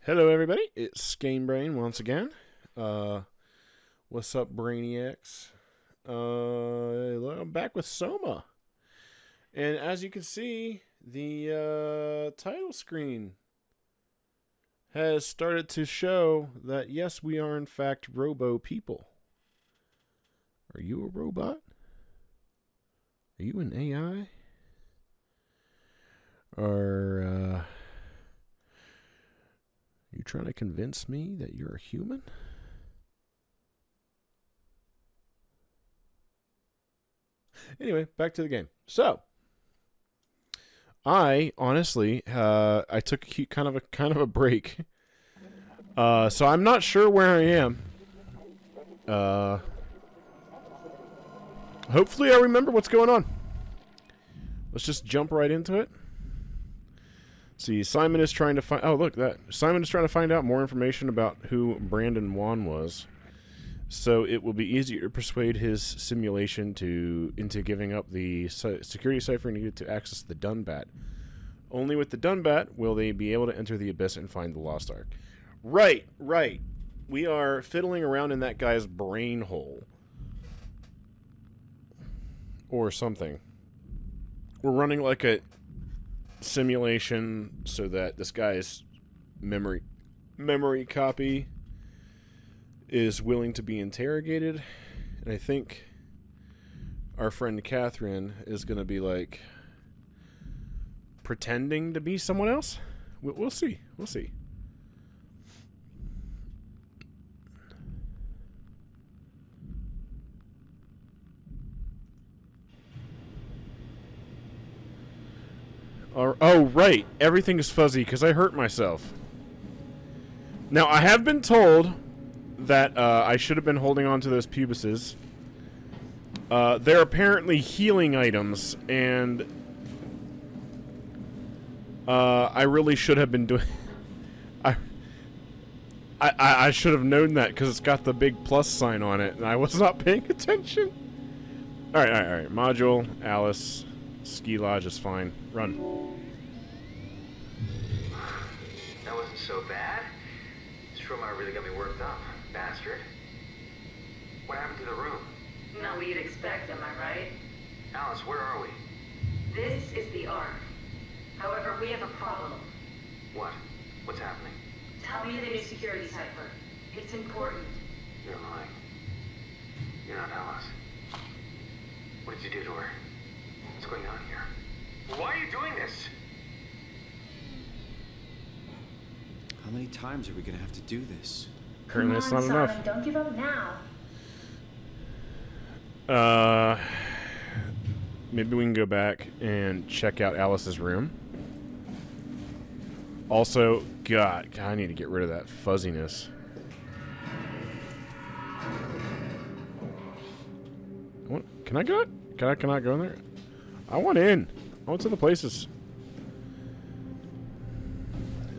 Hello, everybody. It's SkaneBrane once again. What's up, Brainiacs? I'm back with SOMA. And as you can see, the title screen has started to show that, yes, we are in fact robo people. Are you a robot? Are you an AI? Are you trying to convince me that you're a human? Anyway, back to the game. So, I honestly, I took kind of a break. So I'm not sure where I am. Hopefully I remember what's going on. Let's just jump right into it. See, Simon is trying to find... Oh, look, that. Simon is trying to find out more information about who Brandon Wan was. So it will be easier to persuade his simulation into giving up the security cipher needed to access the Dunbat. Only with the Dunbat will they be able to enter the Abyss and find the Lost Ark. Right. We are fiddling around in that guy's brain hole. Or something. We're running like a simulation so that this guy's memory copy is willing to be interrogated, and I think our friend Catherine is going to be like pretending to be someone else. We'll see. Oh, right. Everything is fuzzy because I hurt myself. Now, I have been told that I should have been holding on to those pubises. They're apparently healing items, and I really should have been doing... I should have known that because it's got the big plus sign on it, and I was not paying attention. Alright. Module, Alice, Ski Lodge is fine. Run. That wasn't so bad. SOMA really got me worked up, bastard. What happened to the room? Not what you'd expect, am I right? Alice, where are we? This is the Ark. However, we have a problem. What? What's happening? Tell me the new security cipher. It's important. You're lying. You're not Alice. What did you do to her? What's going on here? Why are you doing this? How many times are we gonna have to do this? Apparently it's not enough. Don't give up now. Maybe we can go back and check out Alice's room. Also, God, I need to get rid of that fuzziness. Can I go? Can I go in there? I want in. I want to the places.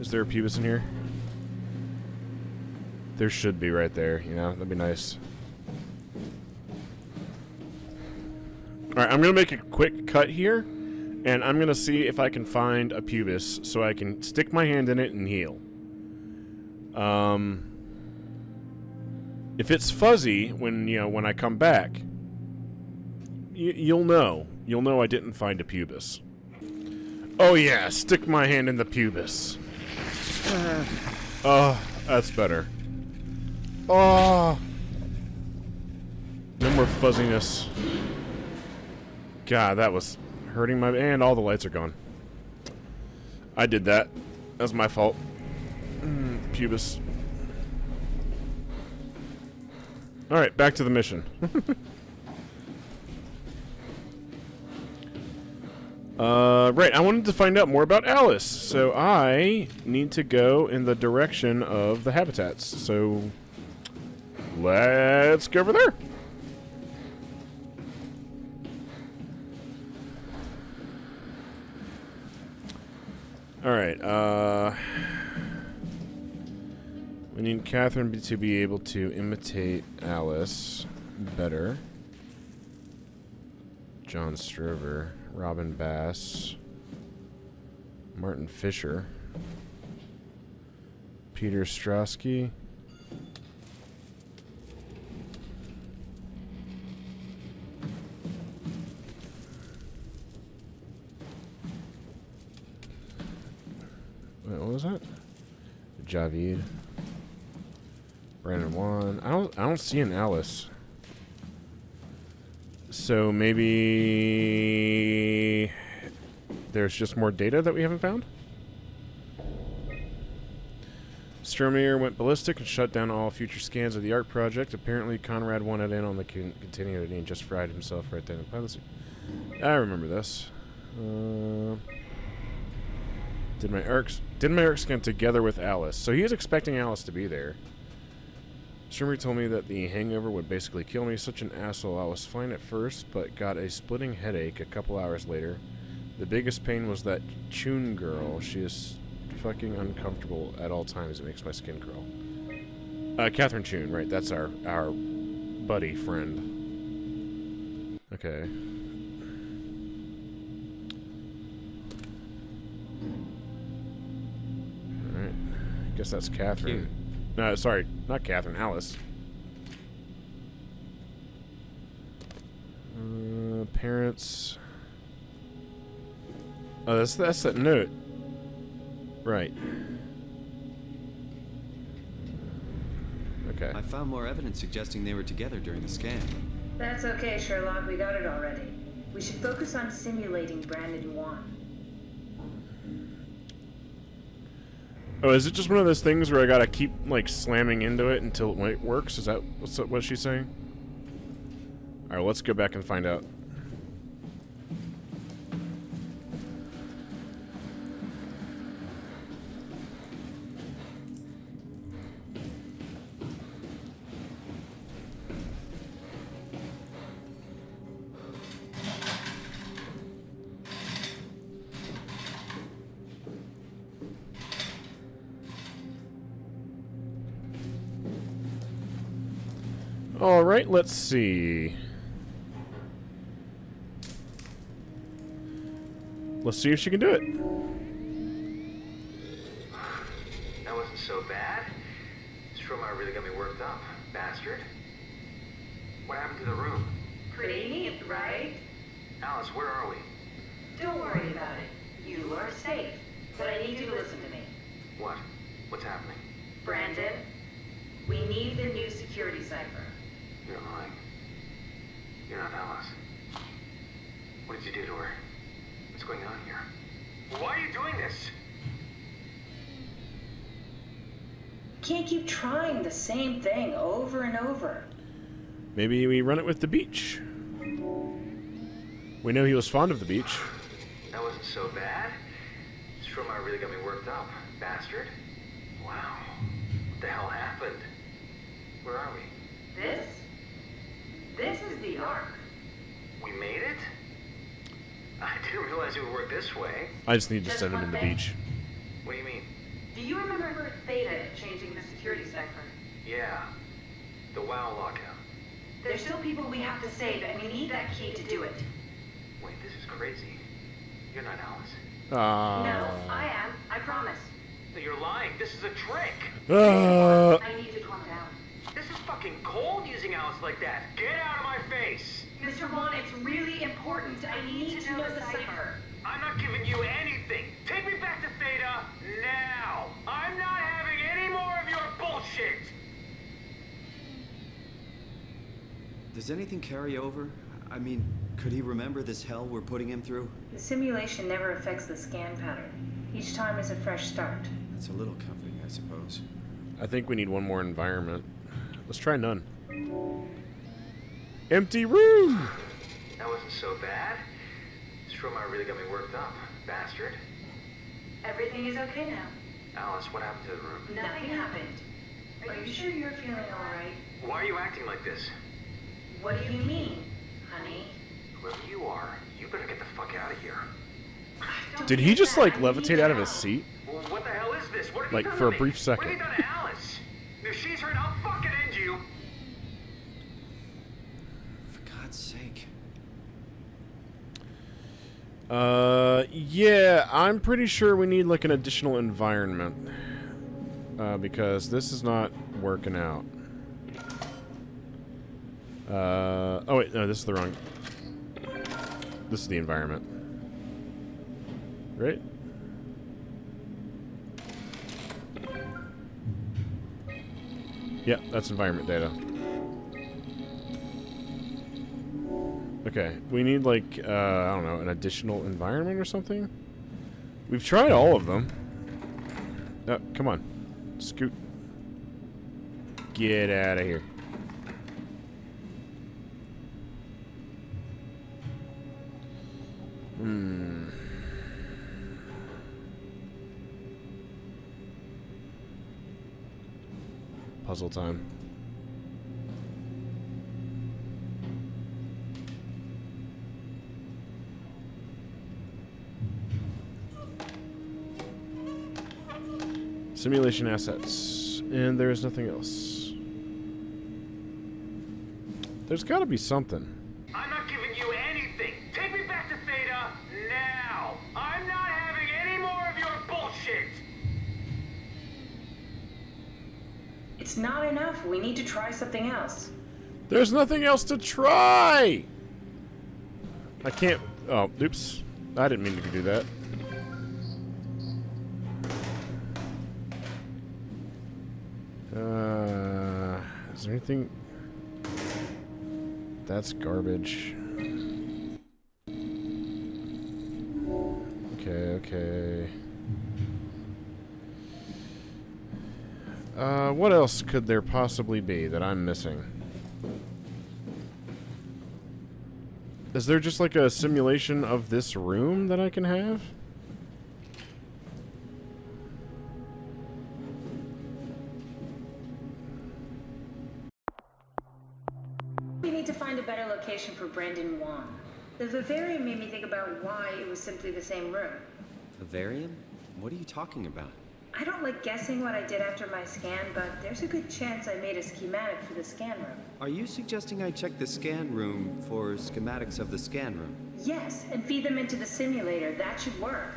Is there a pubis in here? There should be right there, you know? That'd be nice. Alright, I'm going to make a quick cut here, and I'm going to see if I can find a pubis so I can stick my hand in it and heal. If it's fuzzy when I come back, you'll know. You'll know I didn't find a pubis. Oh yeah, stick my hand in the pubis. Oh, that's better. Oh, no more fuzziness. God, that was hurting my... And all the lights are gone. I did that. That's my fault. Pubis. Alright, back to the mission. Right, I wanted to find out more about Alice, so I need to go in the direction of the habitats. So, let's go over there. Alright, we need Catherine to be able to imitate Alice better. John Strover, Robin Bass, Martin Fisher, Peter Strasky. Wait, what was that? Javid. Brandon Juan. I don't see an Alice. So maybe there's just more data that we haven't found? Stromier went ballistic and shut down all future scans of the ARC project. Apparently Conrad wanted in on the continuity and just fried himself right there in the pilot. I remember this. Did my ARC scan together with Alice. So he was expecting Alice to be there. Stromier told me that the hangover would basically kill me. Such an asshole. I was fine at first, but got a splitting headache a couple hours later. The biggest pain was that Chun girl. She is fucking uncomfortable at all times. It makes my skin crawl. Catherine Chun, right? That's our buddy friend. Okay. Alright. I guess that's Catherine. No, sorry. Not Catherine. Alice. Parents. Oh, that's that note. Right. Okay. I found more evidence suggesting they were together during the scan. That's okay, Sherlock. We got it already. We should focus on simulating Brandon Juan. Oh, is it just one of those things where I gotta keep, like, slamming into it until it works? Is that what she's saying? Alright, let's go back and find out. Alright, let's see. Let's see if she can do it. That wasn't so bad. Stromier really got me worked up, bastard. What happened to the room? Pretty neat, right? Alice, where are we? Don't worry about it. You are safe. But I need you to listen to me. What? What's happening? Brandon, we need the new security cipher. You're lying. You're not Alice. What did you do to her? What's going on here? Why are you doing this? Can't keep trying the same thing over and over. Maybe we run it with the beach. We know he was fond of the beach. That wasn't so bad. Stromier really got me worked up, bastard. Wow. What the hell happened? Where are we? This is the Ark. We made it? I didn't realize it would work this way. I just need to Just send him one in the thing. beach. What do you mean? Do you remember Theta changing the security cipher? Yeah. The WoW lockout. There's still people we have to save, and we need that key to do it. Wait, this is crazy. You're not Alice. No, I am. I promise. No, you're lying. This is a trick. I need you to calm down. This is fucking cold using Alice like that. Get out of my face. Mr. Juan, it's really important. I need to know the cipher. I'm not giving you anything. Take me back to Theta now. I'm not having any more of your bullshit. Does anything carry over? I mean, could he remember this hell we're putting him through? The simulation never affects the scan pattern. Each time is a fresh start. That's a little comforting, I suppose. I think we need one more environment. Let's try none. Empty room! That wasn't so bad. Stromier really got me worked up, bastard. Everything is okay now. Alice, what happened to the room? Nothing happened. Are you sure you're feeling alright? Why are you acting like this? What do you mean, honey? Whoever you are, you better get the fuck out of here. Did he just, like, levitate out of his seat? Well, what the hell is this? What have Like, you done for a to me? brief What second. have you done to Alice? If she's hurt, I'll fucking end you. For God's sake. Yeah, I'm pretty sure we need, like, an additional environment. because this is not working out. Oh wait, no, this is the wrong... This is the environment. Right? Yep, that's environment data. Okay, we need like, I don't know, an additional environment or something? We've tried all of them. Oh, come on. Scoot. Get out of here. Puzzle time. Simulation assets. And there is nothing else. There's gotta be something. I'm not giving you anything. Take me back to Theta now. I'm not having any more of your bullshit. It's not enough. We need to try something else. There's nothing else to try! I can't... Oh, oops. I didn't mean to do that. Is there anything... That's garbage. Okay. What else could there possibly be that I'm missing? Is there just like a simulation of this room that I can have? We need to find a better location for Brandon Wan. The vivarium made me think about why it was simply the same room. Vivarium? What are you talking about? I don't like guessing what I did after my scan, but there's a good chance I made a schematic for the scan room. Are you suggesting I check the scan room for schematics of the scan room? Yes, and feed them into the simulator. That should work.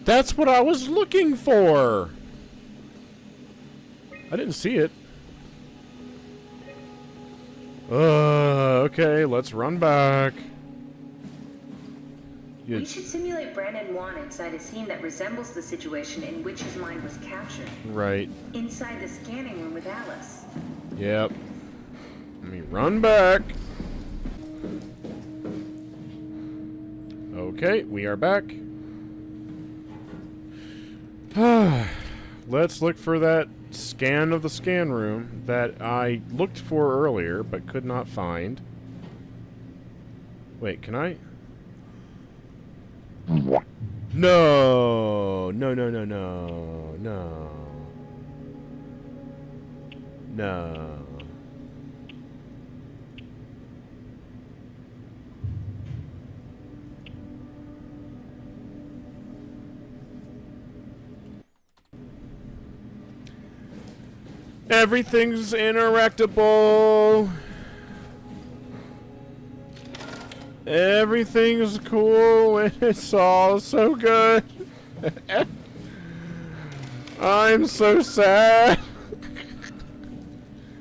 That's what I was looking for! I didn't see it. Okay, let's run back. We should simulate Brandon Wan inside a scene that resembles the situation in which his mind was captured. Right. Inside the scanning room with Alice. Yep. Let me run back. Okay, we are back. Let's look for that scan of the scan room that I looked for earlier but could not find. Wait, can I? No. Everything's interactable. Everything's cool and it's all so good. I'm so sad.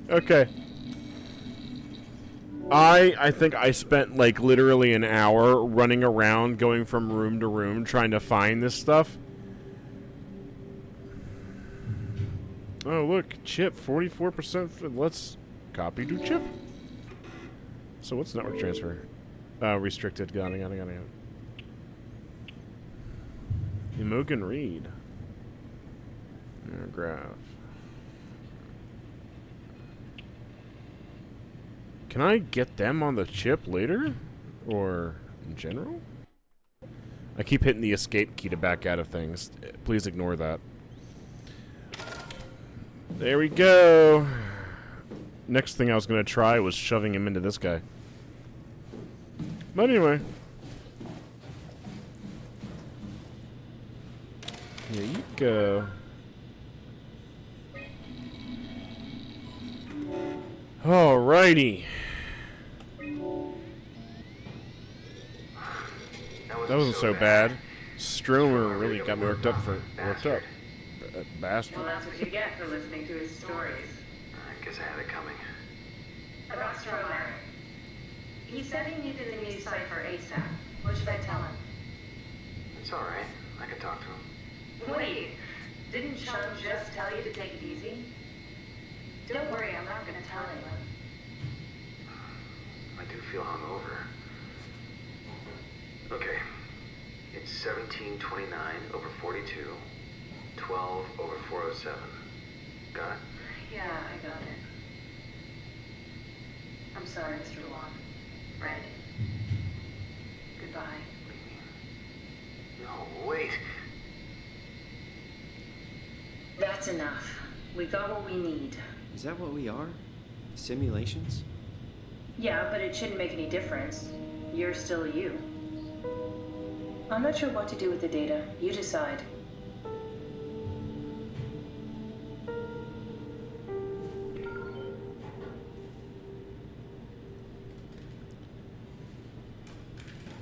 Okay. I think I spent like literally an hour running around going from room to room trying to find this stuff. Oh look, chip 44%. Let's copy to chip. So what's network transfer? Restricted. Got it. Imogen Reed. Graph. Can I get them on the chip later? Or in general? I keep hitting the escape key to back out of things. Please ignore that. There we go. Next thing I was going to try was shoving him into this guy. But anyway. Here you go. That was That wasn't so bad. Stromer really got me worked up. Bastard. Well, that's what you get for listening to his stories. I guess I had it coming. About Stromer. He said he needed a new cipher ASAP. What should I tell him? It's alright. I can talk to him. Wait, didn't Sean just tell you to take it easy? Don't worry, I'm not gonna tell anyone. I do feel hungover. Okay. It's 1729 over 42, 12 over 407. Got it? Yeah, I got it. I'm sorry, Mr. Long. Right. Goodbye. No, wait. That's enough. We got what we need. Is that what we are? Simulations? Yeah, but it shouldn't make any difference. You're still you. I'm not sure what to do with the data. You decide.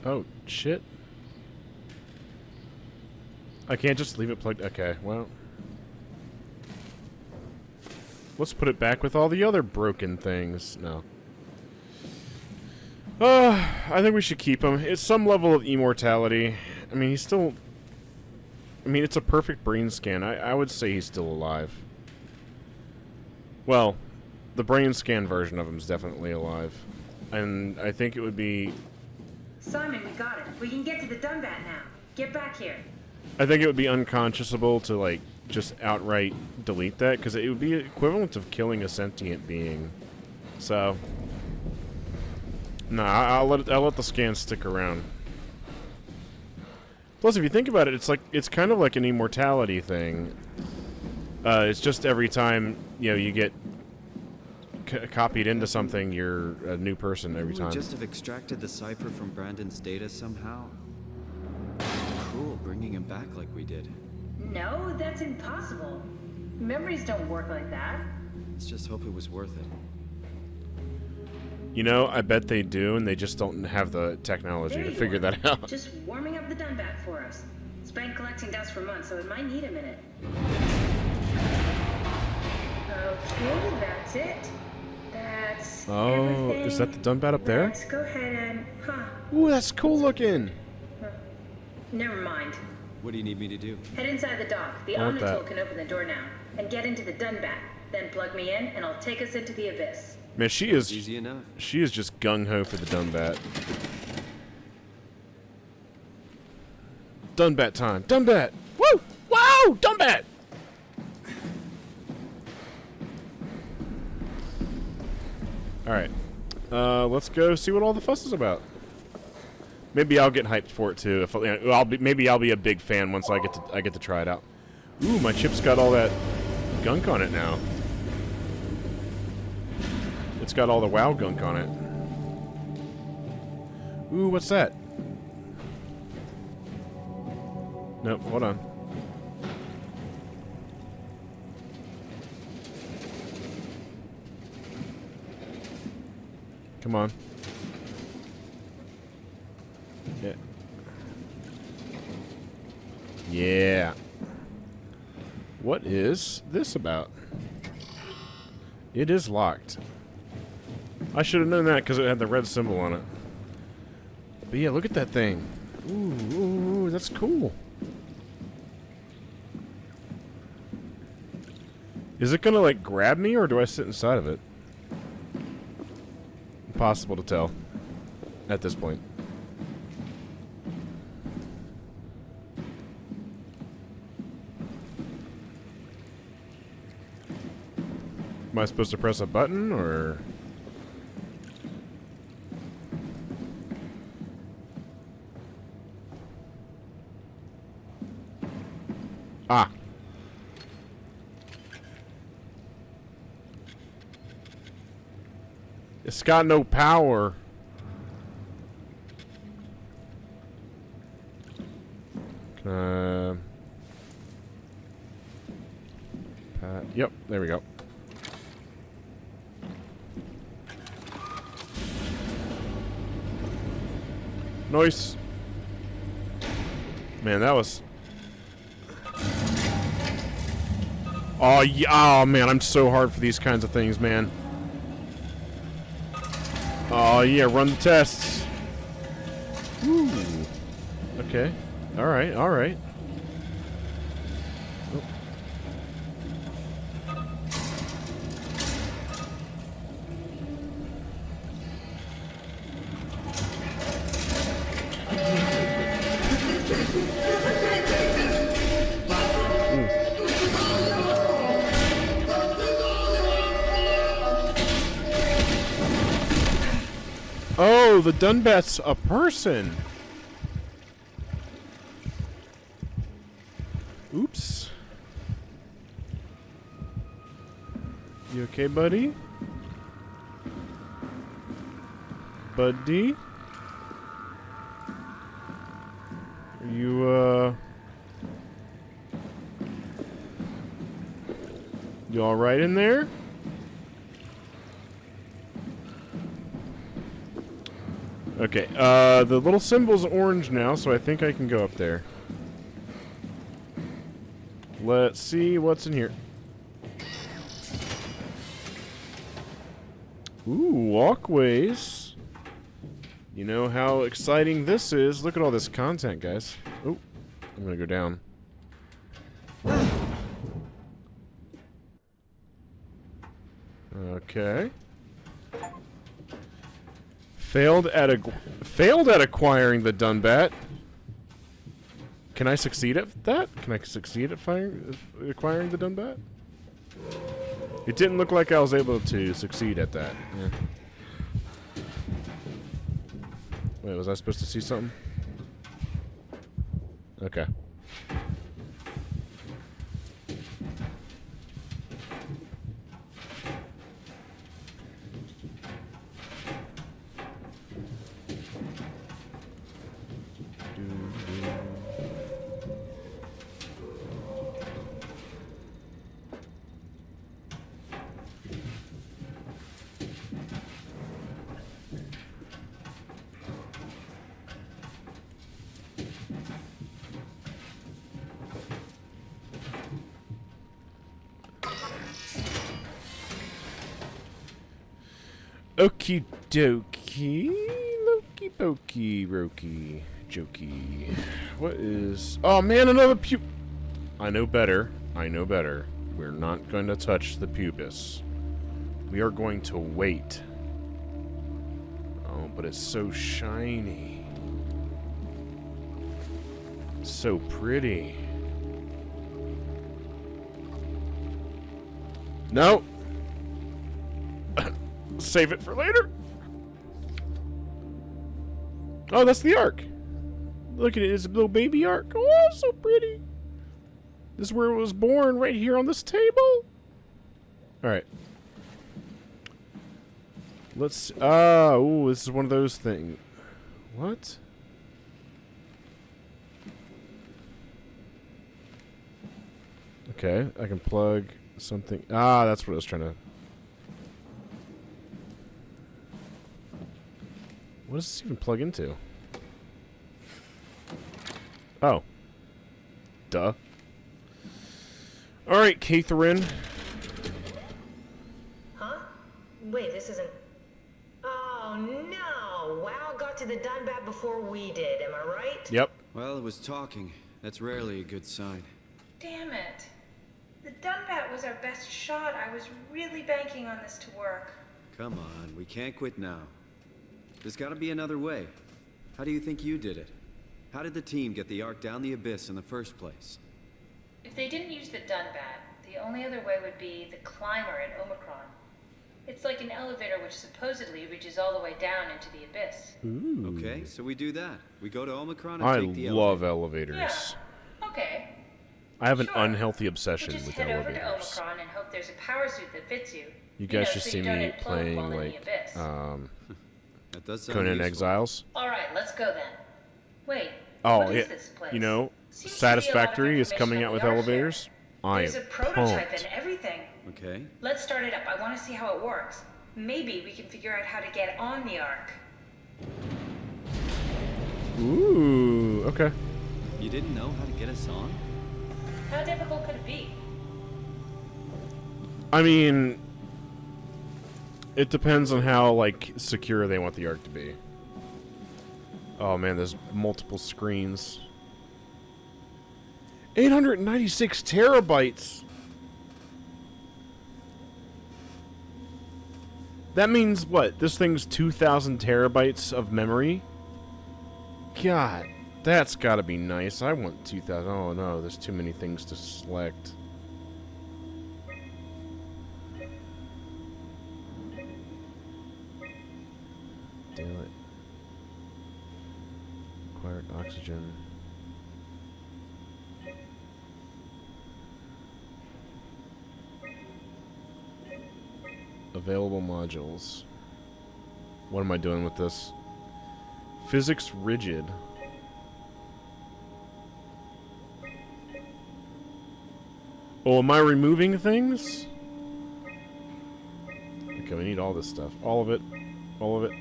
Oh, shit. I can't just leave it plugged. Okay, well. Let's put it back with all the other broken things. No. I think we should keep him. It's some level of immortality. I mean, he's still... I mean, it's a perfect brain scan. I would say he's still alive. Well, the brain scan version of him is definitely alive. And I think it would be... Simon, we got it. We can get to the Dunbat now. Get back here. I think it would be unconscionable to, like, just outright delete that, because it would be equivalent of killing a sentient being. So... No, I'll let the scans stick around. Plus, if you think about it, it's kind of like an immortality thing. It's just every time you get copied into something, you're a new person every time. We just have extracted the cipher from Brandon's data somehow. Cool, bringing him back like we did. No, that's impossible. Memories don't work like that. Let's just hope it was worth it. You know, I bet they do, and they just don't have the technology to figure that out. Just warming up the Dunbat for us. It's been collecting dust for months, so it might need a minute. Okay, that's it. That's everything. Is that the Dunbat up there? Let's go ahead and... Ooh, that's cool looking. Never mind. What do you need me to do? Head inside the dock. The I want Omnitool that. can open the door now. And get into the Dunbat. Then plug me in, and I'll take us into the abyss. Man, she is Easy enough. She is just gung-ho for the Dunbat. Dunbat time. Dunbat! Woo! Wow! Dunbat! Alright. Let's go see what all the fuss is about. Maybe I'll get hyped for it too. Maybe I'll be a big fan once I get to try it out. Ooh, my chip's got all that gunk on it now. It's got all the WoW gunk on it. Ooh, what's that? Nope, hold on. Come on. Yeah. Yeah. What is this about? It is locked. I should have known that because it had the red symbol on it. But yeah, look at that thing. Ooh, that's cool. Is it gonna like grab me or do I sit inside of it? Impossible to tell at this point. Am I supposed to press a button or? Ah. It's got no power. Yep, there we go. Nice. Man, that was... Oh, yeah. Oh, man, I'm so hard for these kinds of things, man. Oh, yeah, run the tests. Ooh. Okay. Alright, alright. Oh. Oh, the Dunbat's a person. Oops. You okay, buddy? Buddy? Are you, you alright in there? Okay, the little symbol's orange now, so I think I can go up there. Let's see what's in here. Ooh, walkways. You know how exciting this is. Look at all this content, guys. Oh, I'm gonna go down. Okay. Failed at acquiring the Dunbat. Can I succeed at that? Can I succeed at acquiring the Dunbat? It didn't look like I was able to succeed at that. Yeah. Wait, was I supposed to see something? Okay. Okie dokie, lokey pokey, rokey, jokey. What is... Oh man, another I know better. I know better. We're not going to touch the pubis. We are going to wait. Oh, but it's so shiny. So pretty. No. Save it for later. Oh, that's the Ark. Look at it. It's a little baby Ark. Oh, so pretty. This is where it was born, right here on this table. Alright. Let's... ooh, this is one of those things. What? Okay, I can plug something... Ah, that's what I was trying to... What does this even plug into? Oh. Duh. Alright, Catherine. Huh? Wait, this isn't... Oh, no! WoW got to the Dunbat before we did, am I right? Yep. Well, it was talking. That's rarely a good sign. Damn it. The Dunbat was our best shot. I was really banking on this to work. Come on, we can't quit now. There's gotta be another way. How do you think you did it? How did the team get the Ark down the abyss in the first place? If they didn't use the Dunbat, the only other way would be the climber in Omicron. It's like an elevator which supposedly reaches all the way down into the abyss. Ooh. Okay, so we do that. We go to Omicron and I take the love elevator. elevators. Yeah. Okay. I have an Sure. unhealthy obsession We'll just with head over to elevators. Omicron and hope there's a power suit that fits you. You guys know, should so see you don't me implode playing while in the like abyss. That does sound Conan useful. Exiles. All right, let's go then. Wait. Oh what is yeah, this place? you know, Seems to be a lot of Satisfactory is information coming on out with the Ark elevators. I There's a am prototype pumped. and everything. Okay. Let's start it up. I want to see how it works. Maybe we can figure out how to get on the Ark. Ooh, okay. You didn't know how to get us on? How difficult could it be? I mean, it depends on how, like, secure they want the Ark to be. Oh man, there's multiple screens. 896 terabytes! That means what? This thing's 2,000 terabytes of memory? God, that's gotta be nice. I want 2,000. Oh no, there's too many things to select. Daylight. Acquired oxygen. Available modules. What am I doing with this? Physics rigid. Oh, am I removing things? Okay, we need all this stuff. All of it. All of it.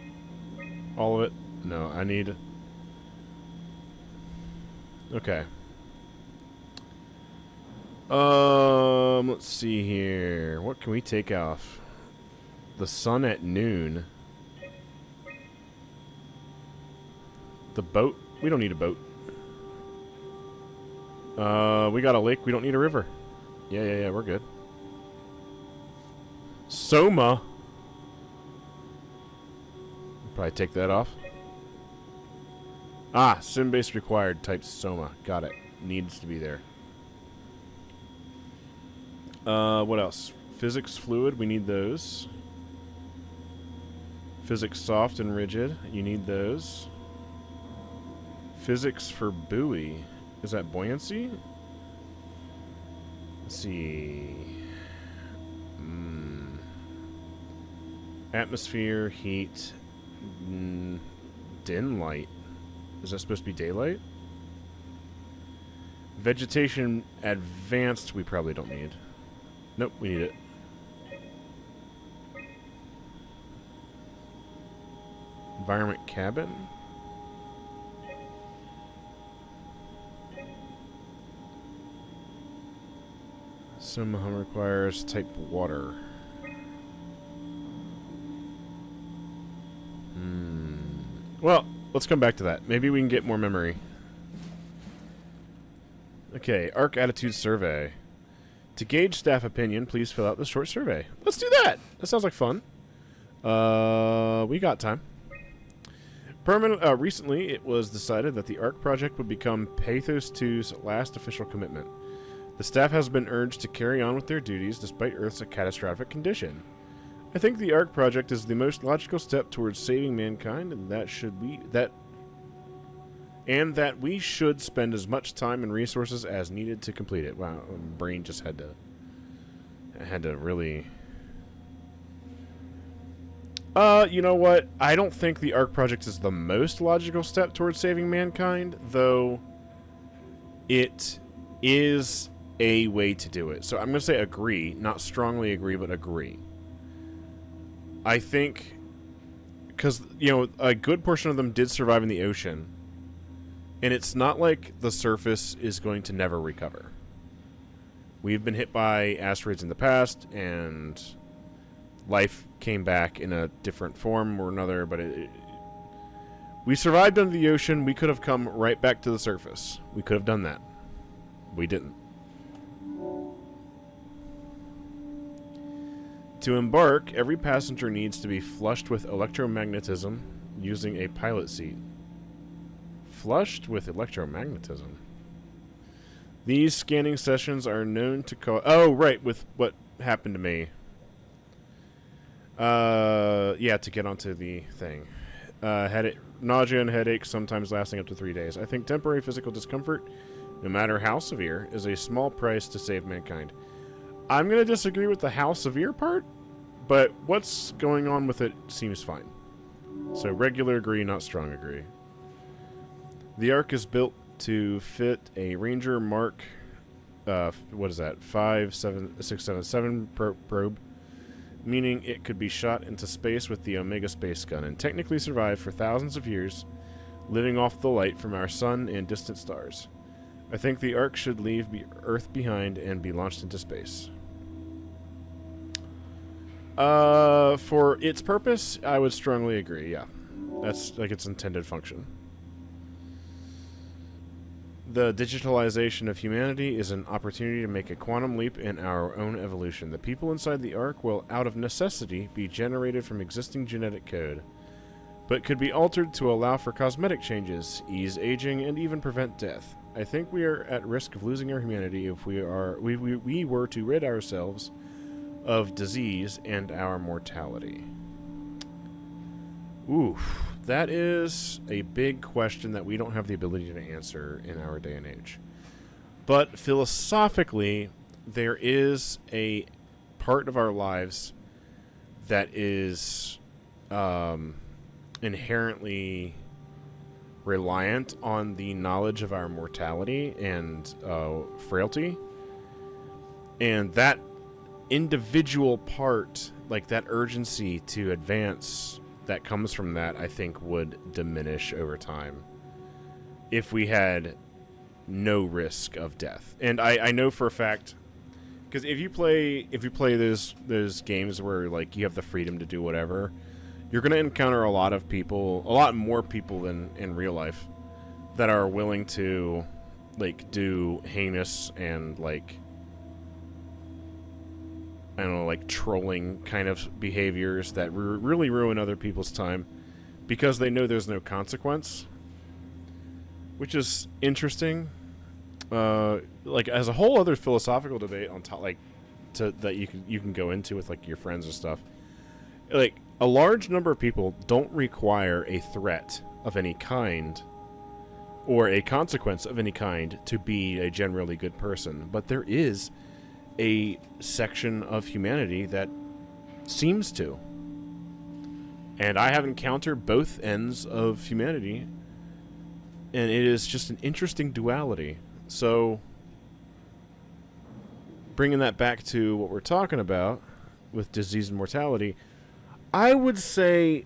All of it. No, I need... Okay. Let's see here. What can we take off? The sun at noon. The boat? We don't need a boat. We got a lake. We don't need a river. Yeah, we're good. SOMA. Probably take that off. Ah, sim base required. Type SOMA. Got it. Needs to be there. What else? Physics fluid. We need those. Physics soft and rigid. You need those. Physics for buoy. Is that buoyancy? Let's see. Atmosphere, heat, dim light. Is that supposed to be daylight? Vegetation advanced, we probably don't need. Nope, we need it. Environment cabin. SOMA home requires type water. Well, let's come back to that. Maybe we can get more memory. Okay, Ark Attitude Survey. To gauge staff opinion, please fill out the short survey. Let's do that! That sounds like fun. We got time. Recently, it was decided that the Ark project would become Pathos 2's last official commitment. The staff has been urged to carry on with their duties despite Earth's catastrophic condition. I think the Ark project is the most logical step towards saving mankind, and that we should spend as much time and resources as needed to complete it. Wow, my brain just had to really. You know what? I don't think the Ark project is the most logical step towards saving mankind, though it is a way to do it. So I'm going to say agree, not strongly agree, but agree. I think, because, you know, a good portion of them did survive in the ocean, and it's not like the surface is going to never recover. We've been hit by asteroids in the past, and life came back in a different form or another, but we survived under the ocean. We could have come right back to the surface. We could have done that. We didn't. To embark, every passenger needs to be flushed with electromagnetism using a pilot seat. Flushed with electromagnetism. These scanning sessions are known to cause... Oh, right, with what happened to me. Yeah, to get onto the thing. Nausea and headaches, sometimes lasting up to 3 days. I think temporary physical discomfort, no matter how severe, is a small price to save mankind. I'm going to disagree with the how severe part, but what's going on with it seems fine. So regular agree, not strong agree. The Ark is built to fit a Ranger Mark, what is that, 57677 probe, meaning it could be shot into space with the Omega space gun and technically survive for thousands of years, living off the light from our sun and distant stars. I think the Ark should leave Earth behind and be launched into space. For its purpose, I would strongly agree, yeah. That's like its intended function. The digitalization of humanity is an opportunity to make a quantum leap in our own evolution. The people inside the Ark will, out of necessity, be generated from existing genetic code, but could be altered to allow for cosmetic changes, ease aging, and even prevent death. I think we are at risk of losing our humanity if we were to rid ourselves of disease and our mortality. Oof. That is a big question that we don't have the ability to answer in our day and age. But philosophically, there is a part of our lives that is inherently reliant on the knowledge of our mortality and frailty. And that individual part, like that urgency to advance that comes from that, I think would diminish over time if we had no risk of death. And I know for a fact, because if you play those games where like you have the freedom to do whatever, you're going to encounter a lot more people than in real life that are willing to like do heinous and like, I don't know, like trolling kind of behaviors that really ruin other people's time because they know there's no consequence, which is interesting. Like as a whole other philosophical debate on top, like that you can go into with like your friends and stuff. Like a large number of people don't require a threat of any kind or a consequence of any kind to be a generally good person, but there is a section of humanity that seems to. And I have encountered both ends of humanity, and it is just an interesting duality. So, bringing that back to what we're talking about with disease and mortality, I would say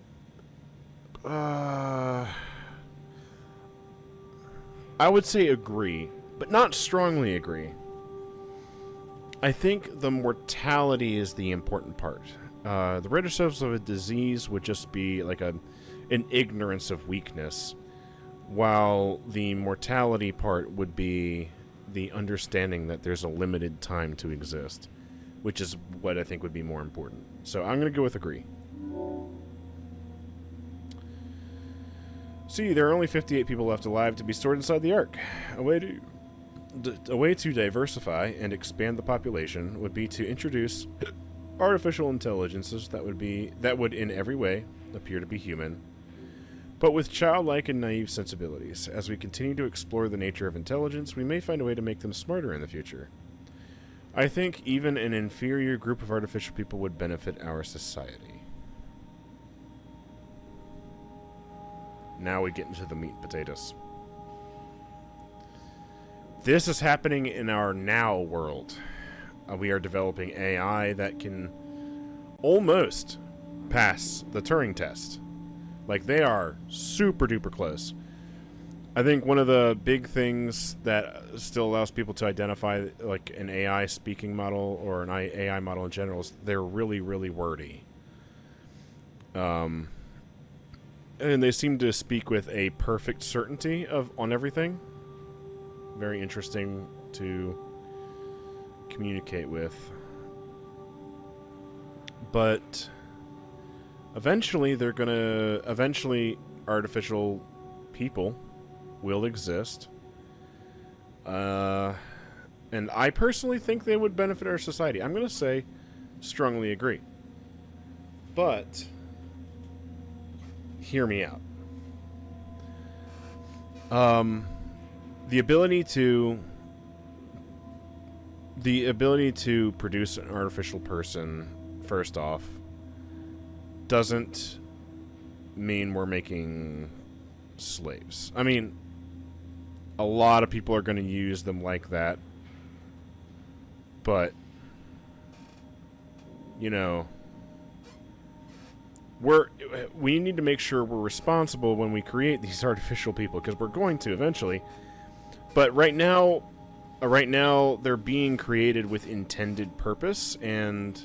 agree, but not strongly agree. I think the mortality is the important part. The rid ourselves of a disease would just be like an ignorance of weakness, while the mortality part would be the understanding that there's a limited time to exist, which is what I think would be more important. So I'm going to go with agree. See, there are only 58 people left alive to be stored inside the Ark. A way to diversify and expand the population would be to introduce artificial intelligences that would in every way appear to be human, but with childlike and naive sensibilities. As we continue to explore the nature of intelligence, we may find a way to make them smarter in the future. I think even an inferior group of artificial people would benefit our society. Now we get into the meat and potatoes. This is happening in our now world. We are developing AI that can almost pass the Turing test. Like, they are super duper close. I think one of the big things that still allows people to identify like an AI speaking model or an AI model in general is they're really, really wordy. And they seem to speak with a perfect certainty on everything. Very interesting to communicate with. But eventually artificial people will exist. And I personally think they would benefit our society. I'm going to say strongly agree. But hear me out. The ability to produce an artificial person, first off, doesn't mean we're making slaves. I mean, a lot of people are going to use them like that, but you know, we need to make sure we're responsible when we create these artificial people, because we're going to eventually. But right now they're being created with intended purpose, and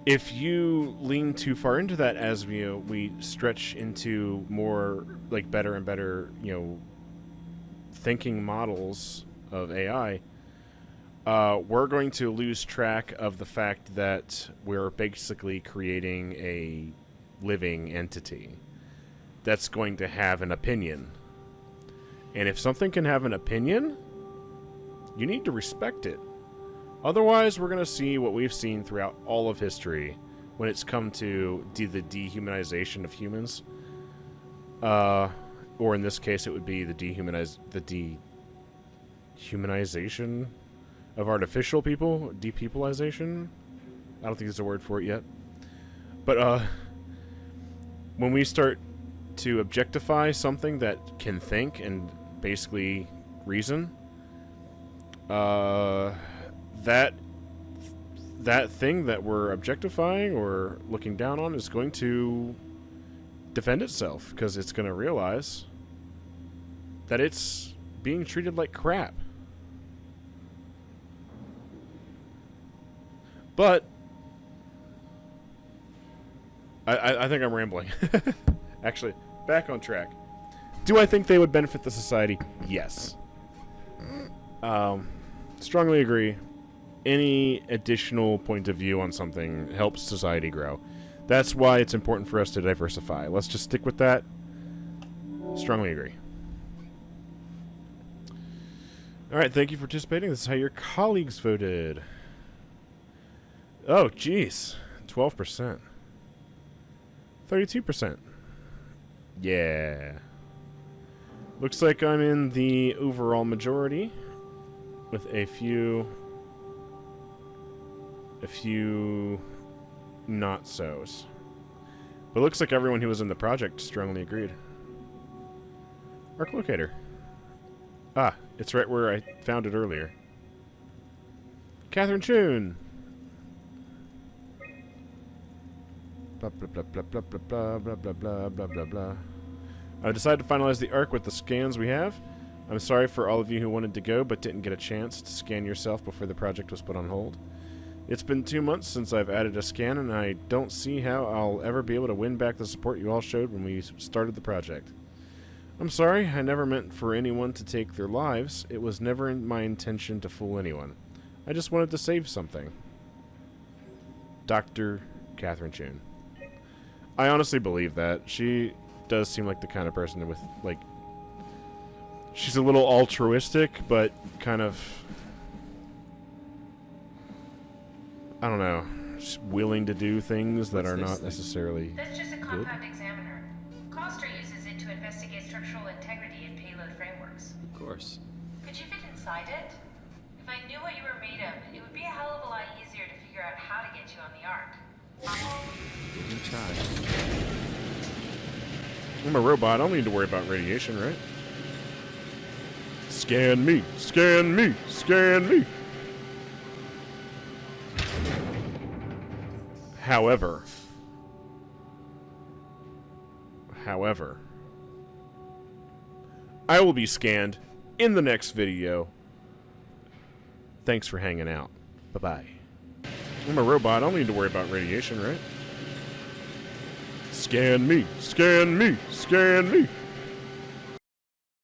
if you lean too far into that, as we stretch into more like better and better, thinking models of AI, we're going to lose track of the fact that we're basically creating a living entity that's going to have an opinion. And if something can have an opinion, you need to respect it. Otherwise, we're going to see what we've seen throughout all of history when it's come to the dehumanization of humans. Or in this case, it would be the dehumanization of artificial people. Depeoplization? I don't think there's a word for it yet. But when we start to objectify something that can think and basically reason, that thing that we're objectifying or looking down on is going to defend itself, because it's going to realize that it's being treated like crap. But I think I'm rambling. Actually, back on track. Do I think they would benefit the society? Yes. Strongly agree. Any additional point of view on something helps society grow. That's why it's important for us to diversify. Let's just stick with that. Strongly agree. Alright, thank you for participating. This is how your colleagues voted. Oh, jeez. 12%. 32%. Yeah. Looks like I'm in the overall majority with a few not-sos. But it looks like everyone who was in the project strongly agreed. Arc locator. Ah, it's right where I found it earlier. Catherine Chun. Blah blah blah blah blah blah blah blah blah blah blah blah. I decided to finalize the arc with the scans we have. I'm sorry for all of you who wanted to go but didn't get a chance to scan yourself before the project was put on hold. It's been 2 months since I've added a scan, and I don't see how I'll ever be able to win back the support you all showed when we started the project. I'm sorry, I never meant for anyone to take their lives. It was never my intention to fool anyone. I just wanted to save something. Dr. Catherine Chun. I honestly believe that. She does seem like the kind of person with, like... She's a little altruistic, but kind of... I don't know. Just willing to do things that are not necessarily That's just a good. compound examiner. Coster uses it to investigate structural integrity in payload frameworks. Of course. Could you fit inside it? If I knew what you were made of, it would be a hell of a lot easier to figure out how to get you on the Ark. Give it a try. I'm a robot. I don't need to worry about radiation, right? Scan me! Scan me! Scan me! However, I will be scanned in the next video. Thanks for hanging out. Bye-bye. I'm a robot. I don't need to worry about radiation, right? Scan me! Scan me! Scan me!